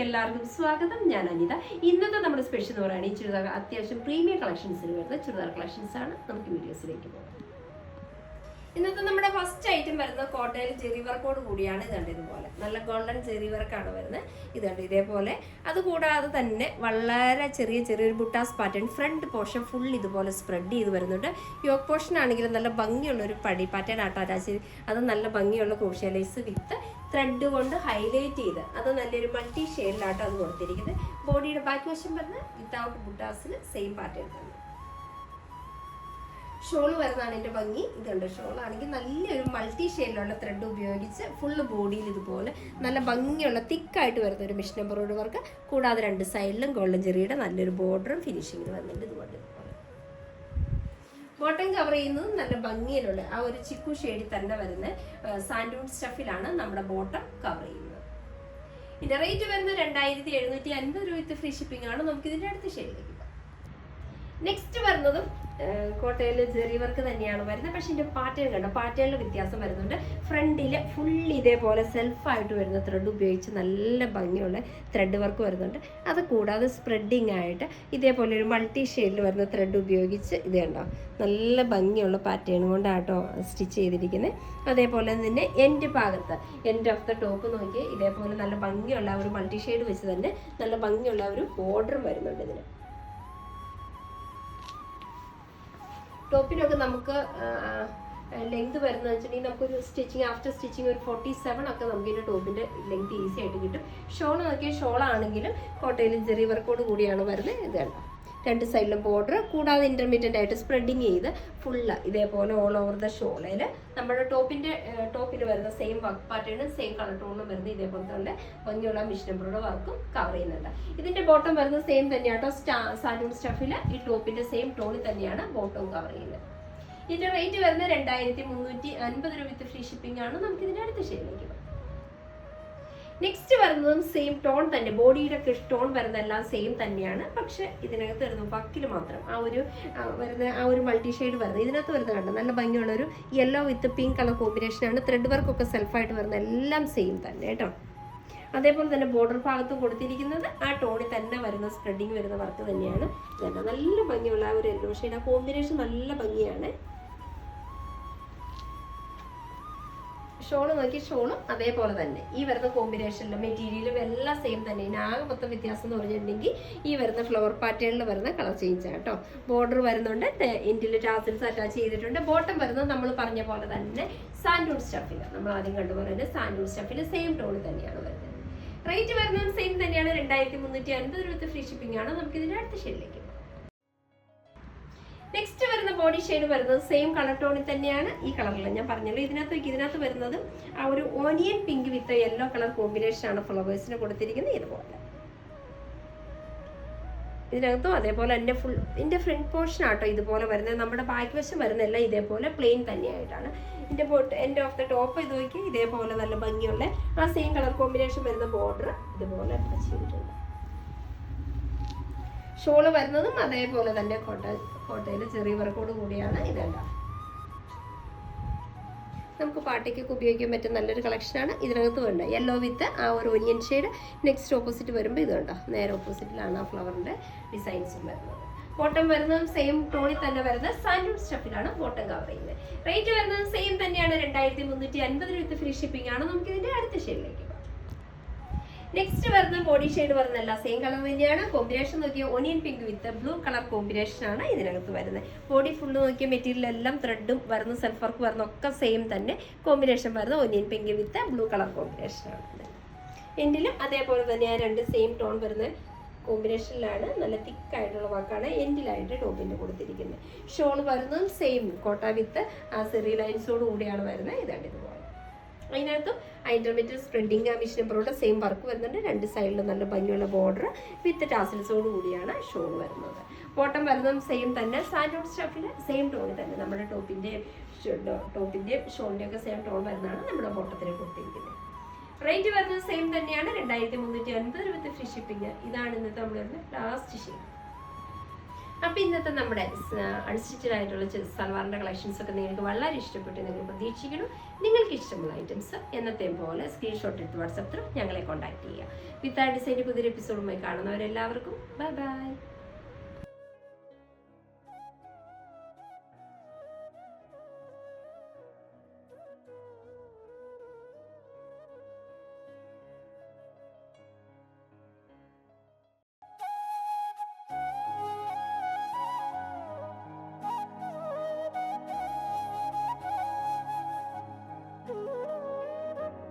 എല്ലാവർക്കും സ്വാഗതം. ഞാൻ അനിത. ഇന്നത്തെ നമ്മുടെ സ്പെഷ്യൽ എന്ന് പറയുന്നത് ഈ ചുരിദാർ അത്യാവശ്യം പ്രീമിയം കളക്ഷൻസിൽ വരുന്ന ചുരിദാർ കളക്ഷൻസ് ആണ്. നമുക്ക് വീഡിയോസിലേക്ക് പോകാം. ഇന്നത്തെ നമ്മുടെ ഫസ്റ്റ് ഐറ്റം വരുന്നത് കോട്ടയിൽ ജെറി വർക്കോട് കൂടിയാണ്. ഇതുണ്ട് ഇതുപോലെ നല്ല ഗോൾഡൻ ജെറി വർക്കാണ് വരുന്നത്. ഇതുണ്ട് ഇതേപോലെ. അതുകൂടാതെ തന്നെ വളരെ ചെറിയൊരു ബുട്ടാസ് പാറ്റേൺ ഫ്രണ്ട് പോർഷൻ ഫുൾ ഇതുപോലെ സ്പ്രെഡ് ചെയ്ത് വരുന്നുണ്ട്. യോക്ക് പോർഷൻ ആണെങ്കിലും നല്ല ഭംഗിയുള്ള ഒരു പടി പാറ്റേൺ ആട്ടോ അറ്റാച്ച്. അത് നല്ല ഭംഗിയുള്ള ക്രോഷ്യ ലേസ് വിത്ത് ത്രെഡ് കൊണ്ട് ഹൈലൈറ്റ് ചെയ്ത് അത് നല്ലൊരു മൾട്ടി ഷെയ്ഡിലാട്ടോ അത് കൊടുത്തിരിക്കുന്നത്. ബോഡിയുടെ ബാക്ക് വശം വരുന്ന വിത്തൗട്ട് ബുട്ടാസിൽ സെയിം പാറ്റേൺ തന്നെ. ഷോൾ വരുന്നതാണ് എൻ്റെ ഭംഗി. ഇതുണ്ട് ഷോൾ ആണെങ്കിൽ നല്ലൊരു മൾട്ടി ഷെയ്ഡിലുള്ള ത്രെഡ് ഉപയോഗിച്ച് ഫുള്ള് ബോഡിയിൽ ഇതുപോലെ നല്ല ഭംഗിയുള്ള തിക്കായിട്ട് വരുന്ന ഒരു മിഷൻ എംബ്രോയിഡറി വർക്ക്. കൂടാതെ രണ്ട് സൈഡിലും ഗോൾഡൻ ജെറിയുടെ നല്ലൊരു ബോർഡറും ഫിനിഷിങ്ങിൽ വരുന്നുണ്ട്. ഇതുപോലെ ബോട്ടം കവർ ചെയ്യുന്നത് നല്ല ഭംഗിയിലുള്ള ആ ഒരു ചിക്കു ഷെയ്ഡിൽ തന്നെ വരുന്ന സാൻഡൂൺ സ്റ്റഫിലാണ് നമ്മുടെ ബോട്ടം കവർ ചെയ്യുന്നത്. ഇതിന്റെ റേറ്റ് വരുന്നത് 2750 രൂപ വിത്ത് ഫ്രീ ഷിപ്പിംഗ് ആണ്. നമുക്ക് ഇതിന്റെ അടുത്ത ഷെയ്ഡിലേക്ക്. നെക്സ്റ്റ് വരുന്നതും കോട്ടയിൽ ജെറി വർക്ക് തന്നെയാണ് വരുന്നത്. പക്ഷെ ഇതിന്റെ പാറ്റേൺ കണ്ടോ, പാറ്റേണിൽ വ്യത്യാസം വരുന്നുണ്ട്. ഫ്രണ്ടില് ഫുൾ ഇതേപോലെ സെൽഫായിട്ട് വരുന്ന ത്രെഡ് ഉപയോഗിച്ച് നല്ല ഭംഗിയുള്ള ത്രെഡ് വർക്ക് വരുന്നുണ്ട്. അത് കൂടാതെ സ്പ്രെഡിങ് ആയിട്ട് ഇതേപോലെ ഒരു മൾട്ടി ഷെയ്ഡിൽ വരുന്ന ത്രെഡ് ഉപയോഗിച്ച് ഇത് കണ്ടോ നല്ല ഭംഗിയുള്ള പാറ്റേൺ കൊണ്ടാട്ടോ സ്റ്റിച്ച് ചെയ്തിരിക്കുന്നത്. അതേപോലെ തന്നെ എൻഡ് ഭാഗത്ത് എൻഡ് ഓഫ് ദ ടോപ്പ് നോക്കി ഇതേപോലെ നല്ല ഭംഗിയുള്ള ഒരു മൾട്ടി ഷെയ്ഡ് വെച്ച് തന്നെ നല്ല ഭംഗിയുള്ള ഒരു ബോർഡറും വരുന്നുണ്ട് ഇതിന്. ടോപ്പിനൊക്കെ നമുക്ക് ലെങ്ത് വരുന്നത് വെച്ചിട്ടുണ്ടെങ്കിൽ നമുക്കൊരു സ്റ്റിച്ചിങ് ആഫ്റ്റർ സ്റ്റിച്ചിങ് ഒരു 47 ഒക്കെ നമുക്ക് ഇതിൻ്റെ ടോപ്പിൻ്റെ ലെങ്ത് ഈസി ആയിട്ട് കിട്ടും. ഷോൾ നോക്കിയാൽ ഷോളാണെങ്കിലും കോട്ടയിൽ ജെറി വർക്കോട് കൂടിയാണ് വരുന്നത്. ഇത് കണ്ടോ രണ്ട് സൈഡിലും ബോർഡർ കൂടാതെ ഇന്റർമീഡിയറ്റ് ആയിട്ട് സ്പ്രെഡിങ് ചെയ്ത് ഫുള്ള് ഇതേപോലെ ഓൾ ഓവർ ദ ഷോളിൽ നമ്മുടെ ടോപ്പിൽ വരുന്ന സെയിം വർക്ക് പാറ്റേണും സെയിം കളർ ടോണിലും വരുന്ന ഇതേപോലത്തെ ഭംഗിയുള്ള മിഷൻ എംബ്രോയിഡറി വർക്കും കവർ ചെയ്യുന്നുണ്ട്. ഇതിന്റെ ബോട്ടം വരുന്നത് സെയിം തന്നെയാട്ടോ. സാൻഡൂൺ സ്റ്റഫിൽ ഈ ടോപ്പിന്റെ സെയിം ടോണിൽ തന്നെയാണ് ബോട്ടം കവർ ചെയ്യുന്നത്. ഇതിന്റെ റേറ്റ് വരുന്നത് 2350 രൂപ വിത്ത് ഫ്രീ ഷിപ്പിംഗ് ആണ്. നമുക്ക് ഇതിന്റെ അടുത്ത ഷെയ്ഡിലേക്ക് പോകാം. നെക്സ്റ്റ് വരുന്നതും സെയിം ടോൺ തന്നെ. ബോഡിയുടെ ടോൺ വരുന്ന എല്ലാം സെയിം തന്നെയാണ്. പക്ഷെ ഇതിനകത്ത് വരുന്ന വക്കിൽ മാത്രം ആ ഒരു മൾട്ടി ഷെയ്ഡ് വരുന്നത് ഇതിനകത്ത് വരുന്നത് കണ്ടോ നല്ല ഭംഗിയുള്ള ഒരു യെല്ലോ വിത്ത് പിങ്ക് കളർ കോമ്പിനേഷനാണ്. ത്രെഡ് വർക്കൊക്കെ സെൽഫായിട്ട് വരുന്ന എല്ലാം സെയിം തന്നെ കേട്ടോ. അതേപോലെ തന്നെ ബോർഡർ ഭാഗത്തും കൊടുത്തിരിക്കുന്നത് ആ ടോണിൽ തന്നെ വരുന്ന സ്പ്രെഡിങ് വരുന്ന വർക്ക് തന്നെയാണ്. ഇതല്ല നല്ല ഭംഗിയുള്ള ആ ഒരു യെല്ലോ ഷെയ്ഡ്. ആ കോമ്പിനേഷൻ നല്ല ഭംഗിയാണ്. ഷോള് നോക്കി ഷോളും അതേപോലെ തന്നെ ഈ വരുന്ന കോമ്പിനേഷനിലും മെറ്റീരിയലും എല്ലാം സെയിം തന്നെ. ഇനി ആകെ മൊത്തം വ്യത്യാസം എന്ന് പറഞ്ഞിട്ടുണ്ടെങ്കിൽ ഈ വരുന്ന ഫ്ലവർ പാറ്റേണിൽ വരുന്ന കളർ ചേഞ്ച് കേട്ടോ. ബോർഡർ വരുന്നുണ്ട്, എൻഡിൽ ടാസിൽസ് അറ്റാച്ച് ചെയ്തിട്ടുണ്ട്. ബോട്ടം വരുന്നത് നമ്മൾ പറഞ്ഞ പോലെ തന്നെ സാൻഡൂൺ സ്റ്റഫിൽ നമ്മൾ ആദ്യം കണ്ടുപോലെ തന്നെ സാൻഡൂൺ സ്റ്റഫിൽ സെയിം ടോണിൽ തന്നെയാണ് വരുന്നത്. റേറ്റ് വരുന്നത് സെയിം തന്നെയാണ്. 2350 രൂപ ഫ്രീ ഷിപ്പിംഗ് ആണ്. നമുക്ക് ഇതിന്റെ അടുത്ത ഷെയ്ഡിലേക്ക്. നെക്സ്റ്റ് വരുന്ന ബോഡി ഷെയ്ഡ് വരുന്നത് സെയിം കളർ ടോണിൽ തന്നെയാണ്. ഈ കളറിൽ ഞാൻ പറഞ്ഞല്ലോ ഇതിനകത്ത് വരുന്നത് ആ ഒരു ഓനിയൻ പിങ്ക് വിത്ത് യെല്ലോ കളർ കോമ്പിനേഷൻ ആണ് ഫ്ലവേഴ്സിന് കൊടുത്തിരിക്കുന്നത്. ഇതുപോലെ ഇതിനകത്തും അതേപോലെ തന്നെ ഫുൾ ഇതിന്റെ ഫ്രണ്ട് പോർഷൻ ആട്ടോ ഇതുപോലെ വരുന്നത്. നമ്മുടെ ബാക്ക് വശം വരുന്നതെല്ലാം ഇതേപോലെ പ്ലെയിൻ തന്നെയായിട്ടാണ്. ഇതിന്റെ എൻഡ് ഓഫ് ദ ടോപ്പ് ഇത് നോക്കി ഇതേപോലെ നല്ല ഭംഗിയുള്ള ആ സെയിം കളർ കോമ്പിനേഷൻ വരുന്ന ബോർഡർ ഇതുപോലെ അറ്റാച്ച് ചെയ്തിട്ടുണ്ട്. ഷോള് വരുന്നതും അതേപോലെ തന്നെ കോട്ടയിൽ ചെറിയ വർക്കോട് കൂടിയാണ്. ഇതല്ല നമുക്ക് പാർട്ടിക്കൊക്കെ ഉപയോഗിക്കാൻ പറ്റുന്ന നല്ലൊരു കളക്ഷനാണ്. ഇതിനകത്ത് വേണ്ട യെല്ലോ വിത്ത് ആ ഒരു ഒനിയൻ ഷെയ്ഡ്. നെക്സ്റ്റ് ഓപ്പോസിറ്റ് വരുമ്പോൾ ഇത് കണ്ടോ നേരെ ഓപ്പോസിറ്റിലാണ് ആ ഫ്ലവറിന്റെ ഡിസൈൻസും വരുന്നത്. ബോട്ടം വരുന്നതും സെയിം ടോണിൽ തന്നെ വരുന്ന സാൻഡൂൺ സ്റ്റഫിലാണ് ബോട്ടം കവർ ചെയ്യുന്നത്. റേറ്റ് വരുന്നത് സെയിം തന്നെയാണ്. 2350 രൂപ ഫ്രീ ഷിപ്പിംഗ് ആണ്. നമുക്ക് ഇതിന്റെ അടുത്ത ഷെയ്ഡിലേക്ക്. നെക്സ്റ്റ് വരുന്ന ബോഡി ഷെയ്ഡ് വരുന്നല്ല സെയിം കളർ തന്നെയാണ്. കോമ്പിനേഷൻ നോക്കിയ ഓനിയൻ പിങ്ക് വിത്ത് ബ്ലൂ കളർ കോമ്പിനേഷൻ ആണ് ഇതിനകത്ത് വരുന്നത്. ബോഡി ഫുള്ള് നോക്കിയ മെറ്റീരിയൽ എല്ലാം ത്രെഡും വരുന്ന സെൽഫ് വർക്ക് വരുന്ന ഒക്കെ സെയിം തന്നെ. കോമ്പിനേഷൻ വരുന്ന ഓനിയൻ പിങ്ക് വിത്ത് ബ്ലൂ കളർ കോമ്പിനേഷൻ ആണ്. എൻഡിലും അതേപോലെ തന്നെ ആ രണ്ട് സെയിം ടോൺ വരുന്ന കോമ്പിനേഷനിലാണ്. നല്ല തിക്കായിട്ടുള്ള വർക്കാണ് എൻഡിലായിട്ട് ടോപ്പിൻ്റെ കൊടുത്തിരിക്കുന്നത്. ഷോൾ വരുന്നതും സെയിം കോട്ട വിത്ത് ആ സെറി ലൈൻസോട് കൂടിയാണ് വരുന്നത്. ഇതാണ് ഇതുപോലെ. അതിനകത്തും intermediate spreading machine embroidery same work വരുന്നുണ്ട്. രണ്ട് സൈഡിലും നല്ല ഭംഗിയുള്ള ബോർഡർ വിത്ത് ടാസിൽസോട് കൂടിയാണ് ഷോൾ വരുന്നത്. ബോട്ടം വരുന്നതും സെയിം തന്നെ. സാൻഡൂൺ സ്റ്റഫിൽ സെയിം ടോണിൽ തന്നെ നമ്മുടെ ടോപ്പിന്റെ ഷോളിന്റെ ഒക്കെ സെയിം ടോൺ വരുന്നതാണ് നമ്മുടെ ബോട്ടത്തിന് കൊടുത്തിരിക്കുന്നത്. റേറ്റ് വരുന്നത് സെയിം തന്നെയാണ്. 2350 രൂപ ഫ്രീ ഷിപ്പിംഗ്. ഇതാണ് ഇന്നത്തെ നമ്മൾ ലാസ്റ്റ് ഷെയ്ഡ്. അപ്പോൾ ഇന്നത്തെ നമ്മുടെ അൺസ്റ്റിച്ചഡ് ആയിട്ടുള്ള സൽവാറിൻ്റെ കളക്ഷൻസ് ഒക്കെ നിങ്ങൾക്ക് വളരെ ഇഷ്ടപ്പെട്ടു നിങ്ങൾ പ്രതീക്ഷിക്കണം. നിങ്ങൾക്ക് ഇഷ്ടമുള്ള ഐറ്റംസ് എന്നത്തെയും പോലെ സ്ക്രീൻഷോട്ട് എടുത്ത് വാട്സാപ്പ് ത്രൂ ഞങ്ങളെ കോൺടാക്ട് ചെയ്യുക. വിത്ത് ആ ഡിസൈൻ്റെ പുതിയൊരു എപ്പിസോഡുമായി കാണുന്നവരെല്ലാവർക്കും ബൈ ബൈ.